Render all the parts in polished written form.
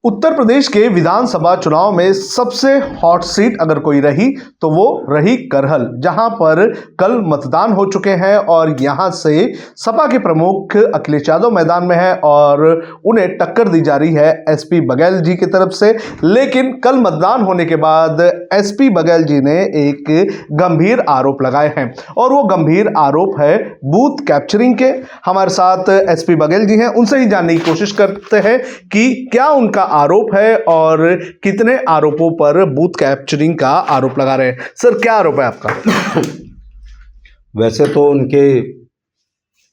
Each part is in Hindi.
उत्तर प्रदेश के विधानसभा चुनाव में सबसे हॉट सीट अगर कोई रही तो वो रही करहल, जहां पर कल मतदान हो चुके हैं और यहां से सपा के प्रमुख अखिलेश यादव मैदान में है और उन्हें टक्कर दी जा रही है एसपी बघेल जी की तरफ से। लेकिन कल मतदान होने के बाद एसपी बघेल जी ने एक गंभीर आरोप लगाए हैं और वो गंभीर आरोप है बूथ कैप्चरिंग के। हमारे साथ एसपी बघेल जी हैं, उनसे ही जानने की कोशिश करते हैं कि क्या उनका आरोप है और कितने आरोपों पर बूथ कैप्चरिंग का आरोप लगा रहे हैं। सर, क्या आरोप है आपका? वैसे तो उनके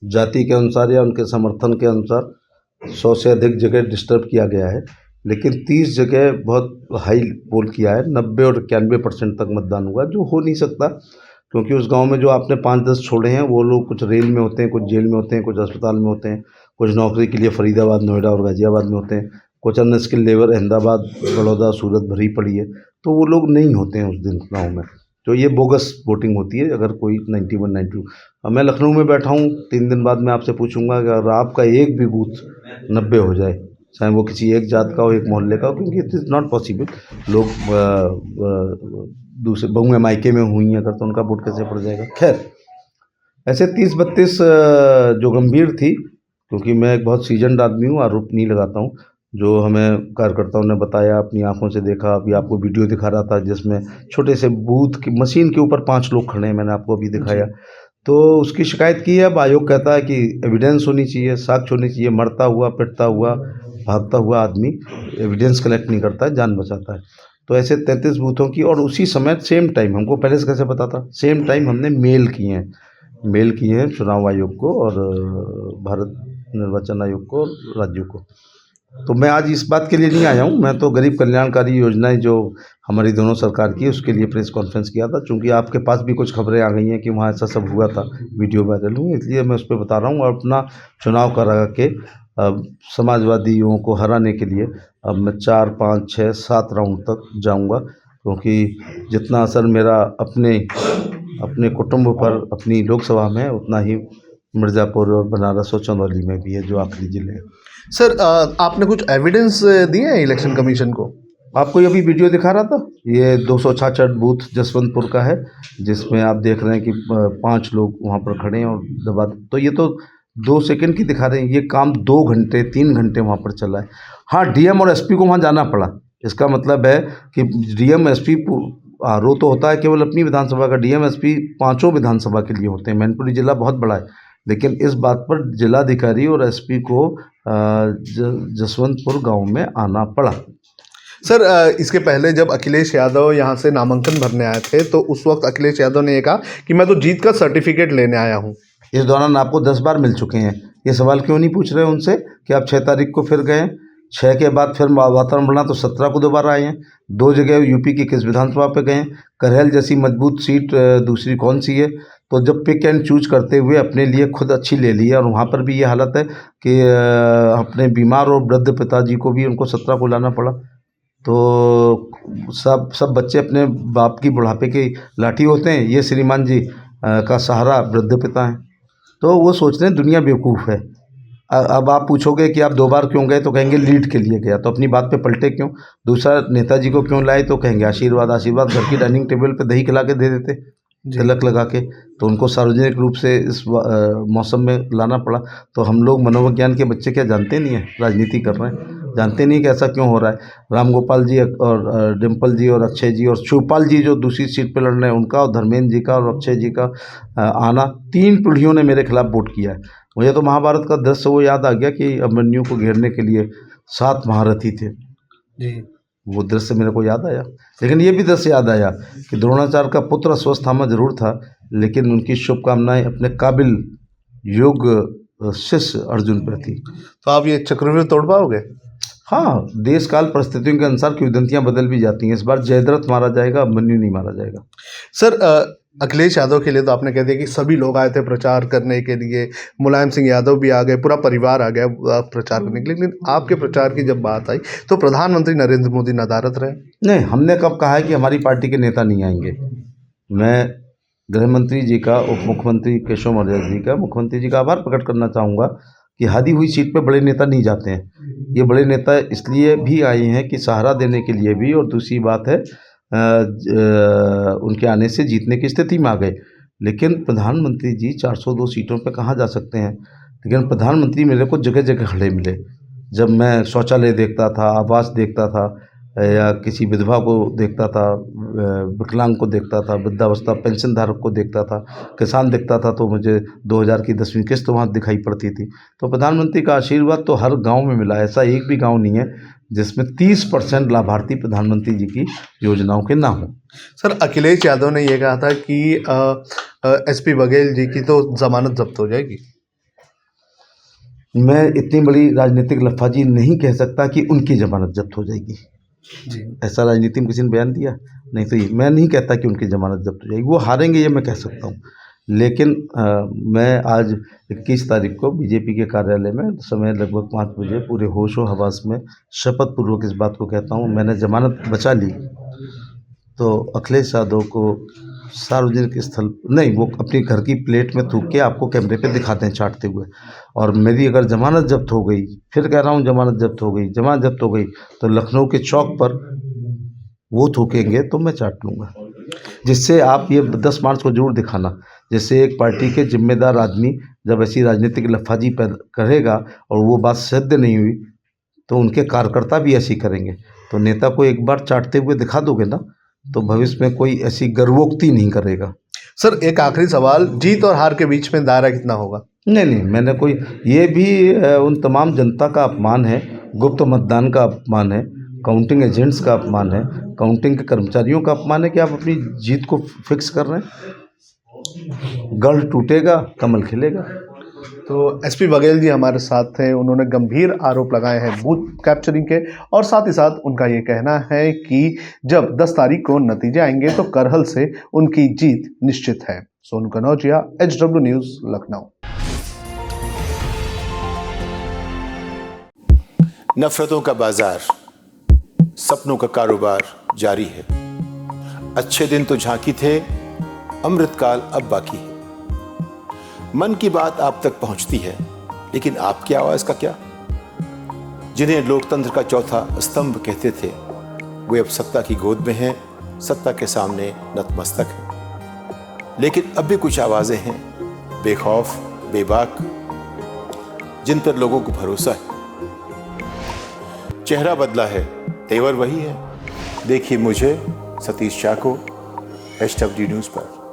जाति के अनुसार या उनके समर्थन के अनुसार 100 से अधिक जगह डिस्टर्ब किया गया है, लेकिन 30 जगह बहुत हाई पोल किया है। 90 और 91% तक मतदान हुआ, जो हो नहीं सकता, क्योंकि उस गांव में जो आपने 5-10 छोड़े हैं वो लोग कुछ रेल में होते हैं, कुछ जेल में होते हैं, कुछ अस्पताल में होते हैं, कुछ नौकरी के लिए फरीदाबाद, नोएडा और गाजियाबाद में होते हैं, कुछ अन्य स्किल लेबर अहमदाबाद, बड़ौदा, सूरत भरी पड़ी है, तो वो लोग नहीं होते हैं उस दिन गाँव में। तो ये बोगस वोटिंग होती है अगर कोई 91, 92। अब मैं लखनऊ में बैठा हूँ, 3 दिन बाद मैं आपसे पूछूंगा कि अगर आपका एक भी बूथ 90 हो जाए, चाहे वो किसी एक जात का हो, एक मोहल्ले का हो, क्योंकि इट इज़ नॉट पॉसिबल। लोग दूसरे बहुएँ मायके में हुई हैं अगर, तो उनका वोट कैसे पड़ जाएगा। खैर, ऐसे 30-32 जो गंभीर थी, क्योंकि मैं एक बहुत सीजनड आदमी हूँ, आरोप नहीं लगाता हूँ। जो हमें कार्यकर्ताओं ने बताया, अपनी आंखों से देखा, अभी आपको वीडियो दिखा रहा था जिसमें छोटे से बूथ की मशीन के ऊपर 5 लोग खड़े हैं, मैंने आपको अभी दिखाया। तो उसकी शिकायत की है। अब आयोग कहता है कि एविडेंस होनी चाहिए, साक्ष्य होनी चाहिए। मरता हुआ, पिटता हुआ, भागता हुआ आदमी एविडेंस कलेक्ट नहीं करता है, जान बचाता है। तो ऐसे 33 बूथों की, और उसी समय सेम टाइम, हमको पहले से कैसे पता था, सेम टाइम हमने मेल किए हैं चुनाव आयोग को और भारत निर्वाचन आयोग को, राज्यों को। तो मैं आज इस बात के लिए नहीं आया हूँ, मैं तो गरीब कल्याणकारी योजनाएं जो हमारी दोनों सरकार की है उसके लिए प्रेस कॉन्फ्रेंस किया था। चूँकि आपके पास भी कुछ खबरें आ गई हैं कि वहाँ ऐसा सब हुआ था, वीडियो वायरल हुई, इसलिए मैं उस पर बता रहा हूँ। और अपना चुनाव करा के समाजवादियों को हराने के लिए अब मैं 4, 5, 6, 7 राउंड तक जाऊँगा, क्योंकि जितना असर मेरा अपने कुटुंब पर अपनी लोकसभा में है, उतना ही मिर्ज़ापुर और बनारस और चंदौली में भी है, जो आखिरी जिले हैं। सर, आपने कुछ एविडेंस दिए हैं इलेक्शन कमीशन को? आपको ये अभी वीडियो दिखा रहा था, ये 266 बूथ जसवंतपुर का है, जिसमें आप देख रहे हैं कि 5 लोग वहाँ पर खड़े हैं और दबा। तो ये तो 2 सेकंड की दिखा रहे हैं, ये काम 2 घंटे 3 घंटे वहाँ पर चला है। हाँ, डीएम और एसपी को वहाँ जाना पड़ा। इसका मतलब है कि डीएम एसपी आरोप तो होता है केवल अपनी विधानसभा का, डीएम एसपी 5 विधानसभा के लिए होते हैं। मैनपुरी जिला बहुत बड़ा है, लेकिन इस बात पर जिलाधिकारी और एसपी को जसवंतपुर गांव में आना पड़ा। सर, इसके पहले जब अखिलेश यादव यहाँ से नामांकन भरने आए थे तो उस वक्त अखिलेश यादव ने ये कहा कि मैं तो जीत का सर्टिफिकेट लेने आया हूँ। इस दौरान आपको 10 बार मिल चुके हैं, ये सवाल क्यों नहीं पूछ रहे उनसे कि आप 6 तारीख को फिर गए, 6 के बाद फिर वातावरण बना तो 17 को दोबारा आए हैं। 2 जगह यूपी की किस विधानसभा पे गए? करहल जैसी मजबूत सीट दूसरी कौन सी है? तो जब पिक एंड चूज करते हुए अपने लिए खुद अच्छी ले ली है, और वहाँ पर भी ये हालत है कि अपने बीमार और वृद्ध पिताजी को भी उनको 17 को लाना पड़ा। तो सब बच्चे अपने बाप की बुढ़ापे की लाठी होते हैं, ये श्रीमान जी का सहारा वृद्ध पिता हैं। तो वो सोच रहे हैं दुनिया बेवकूफ़ है। अब आप पूछोगे कि आप 2 बार क्यों गए, तो कहेंगे लीड के लिए गया, तो अपनी बात पे पलटे क्यों? दूसरा, नेताजी को क्यों लाए, तो कहेंगे आशीर्वाद। घर की डाइनिंग टेबल पे दही खिला के दे देते, तिलक लगा के, तो उनको सार्वजनिक रूप से इस मौसम में लाना पड़ा। तो हम लोग मनोविज्ञान के बच्चे क्या जानते नहीं हैं, राजनीति कर रहे हैं, जानते नहीं कि ऐसा क्यों हो रहा है। रामगोपाल जी और डिम्पल जी और अक्षय जी और शिवपाल जी जो दूसरी सीट पे लड़ रहे हैं, उनका और धर्मेंद्र जी का और अक्षय जी का आना, 3 पीढ़ियों ने मेरे खिलाफ वोट किया है। मुझे तो महाभारत का दृश्य वो याद आ गया कि अभिमन्यु को घेरने के लिए 7 महारथी थे जी, वो दृश्य मेरे को याद आया। लेकिन ये भी दृश्य याद आया कि द्रोणाचार्य का पुत्र अस्वस्थामा जरूर था, लेकिन उनकी शुभकामनाएं अपने काबिल योग्य शिष्य अर्जुन पर थी। तो आप ये चक्रव्यूह तोड़ पाओगे? हाँ, देश काल परिस्थितियों के अनुसार किंवदंतियां बदल भी जाती हैं। इस बार जयद्रथ मारा जाएगा, अभिमन्यु नहीं मारा जाएगा। सर, अखिलेश यादव के लिए तो आपने कह दिया कि सभी लोग आए थे प्रचार करने के लिए, मुलायम सिंह यादव भी आ गए, पूरा परिवार आ गया प्रचार करने के लिए, लेकिन आपके प्रचार की जब बात आई तो प्रधानमंत्री नरेंद्र मोदी नदारद रहे। नहीं, हमने कब कहा है कि हमारी पार्टी के नेता नहीं आएंगे? मैं गृह मंत्री जी का, उप मुख्यमंत्री केशव मौर्य जी का, मुख्यमंत्री जी का आभार प्रकट करना चाहूँगा कि हारी हुई सीट पे बड़े नेता नहीं जाते हैं। ये बड़े नेता इसलिए भी आए हैं कि सहारा देने के लिए भी, और दूसरी बात है उनके आने से जीतने की स्थिति में आ गए। लेकिन प्रधानमंत्री जी 402 सीटों पे कहाँ जा सकते हैं। लेकिन प्रधानमंत्री मेरे को जगह जगह खड़े मिले। जब मैं शौचालय देखता था, आवास देखता था, या किसी विधवा को देखता था, विकलांग को देखता था, वृद्धावस्था पेंशन धारक को देखता था, किसान देखता था, तो मुझे 2000 की 10वीं किस्त वहाँ दिखाई पड़ती थी। तो प्रधानमंत्री का आशीर्वाद तो हर गांव में मिला। ऐसा एक भी गांव नहीं है जिसमें 30% लाभार्थी प्रधानमंत्री जी की योजनाओं के ना हो। सर, अखिलेश यादव ने यह कहा था कि एसपी बघेल जी की तो जमानत जब्त हो जाएगी। मैं इतनी बड़ी राजनीतिक लफाजी नहीं कह सकता कि उनकी जमानत जब्त हो जाएगी जी। ऐसा राजनीति में किसी ने बयान दिया नहीं, तो मैं नहीं कहता कि उनकी जमानत जब्त हो जाएगी। वो हारेंगे ये मैं कह सकता हूँ। लेकिन मैं आज 21 तारीख को बीजेपी के कार्यालय में समय लगभग 5 बजे पूरे होशो हवास में शपथ पूर्वक इस बात को कहता हूँ, मैंने जमानत बचा ली तो अखिलेश यादव को सार्वजनिक स्थल नहीं, वो अपनी घर की प्लेट में थूक के आपको कैमरे पे दिखाते हैं चाटते हुए। और मेरी अगर जमानत जब्त हो गई, फिर कह रहा हूँ जमानत जब्त हो गई, जमानत जब्त हो गई, तो लखनऊ के चौक पर वो थूकेंगे तो मैं चाट लूँगा। जिससे आप ये 10 मार्च को जरूर दिखाना, जैसे एक पार्टी के जिम्मेदार आदमी जब ऐसी राजनीतिक लफाजी पर करेगा और वो बात सिद्ध नहीं हुई तो उनके कार्यकर्ता भी ऐसी करेंगे। तो नेता को एक बार चाटते हुए दिखा दोगे ना, तो भविष्य में कोई ऐसी गर्वोक्ति नहीं करेगा। सर, एक आखिरी सवाल, जीत और हार के बीच में दायरा कितना होगा? नहीं, मैंने कोई, ये भी उन तमाम जनता का अपमान है, गुप्त मतदान का अपमान है, काउंटिंग एजेंट्स का अपमान है, काउंटिंग के कर्मचारियों का अपमान है कि आप अपनी जीत को फिक्स कर रहे हैं। गढ़ टूटेगा, कमल खिलेगा। तो एसपी बघेल जी हमारे साथ थे, उन्होंने गंभीर आरोप लगाए हैं बूथ कैप्चरिंग के, और साथ ही साथ उनका ये कहना है कि जब 10 तारीख को नतीजे आएंगे तो करहल से उनकी जीत निश्चित है। Sonu Kanaujia, HW news, Lucknow. नफरतों का बाजार, सपनों का कारोबार जारी है। अच्छे दिन तो झांकी थे, अमृतकाल अब बाकी है। मन की बात आप तक पहुंचती है, लेकिन आपकी आवाज का क्या? जिन्हें लोकतंत्र का चौथा स्तंभ कहते थे, वे अब सत्ता की गोद में हैं, सत्ता के सामने नतमस्तक हैं। लेकिन अब भी कुछ आवाजें हैं, बेखौफ, बेबाक, जिन पर लोगों को भरोसा है। चेहरा बदला है, तेवर वही है। देखिए मुझे, सतीश शाह को, HW न्यूज़ पर।